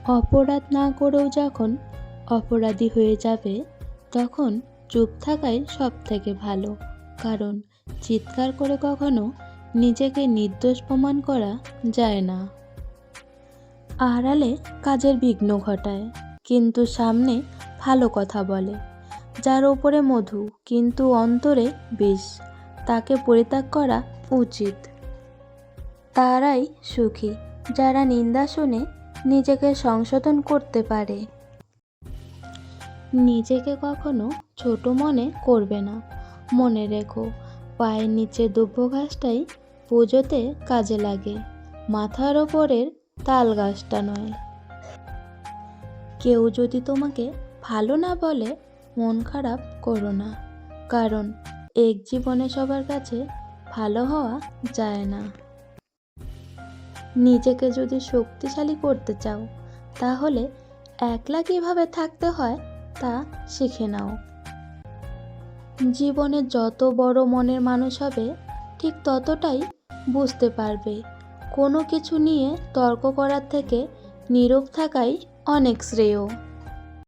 অপরাধ না করেও যখন অপরাধী হয়ে যাবে, তখন চুপ থাকাই সবথেকে ভালো। কারণ চিৎকার করে কখনো নিজেকে নির্দোষ প্রমাণ করা যায় না। আড়ালে কাজের বিঘ্ন ঘটায়, কিন্তু সামনে ভালো কথা বলে। যার ওপরে মধু কিন্তু অন্তরে বিষ, তাকে পরিত্যাগ করা উচিত। তারাই সুখী যারা নিন্দা শুনে নিজেকে সংশোধন করতে পারে। নিজেকে কখনো ছোট মনে করবে না। মনে রেখো, পায়ের নিচে দুব্ব ঘাসটাই পুজোতে কাজে লাগে, মাথার ওপরের তাল গাছটা নয়। কেউ যদি তোমাকে ভালো না বলে, মন খারাপ করো না। কারণ এক জীবনে সবার কাছে ভালো হওয়া যায় না। নিজেকে যদি শক্তিশালী করতে চাও, তাহলে একলা কীভাবে থাকতে হয় তা শিখে নাও। জীবনে যত বড় মনের মানুষ হবে, ঠিক ততটাই বুঝতে পারবে কোনো কিছু নিয়ে তর্ক করার থেকে নীরব থাকাই অনেক শ্রেয়।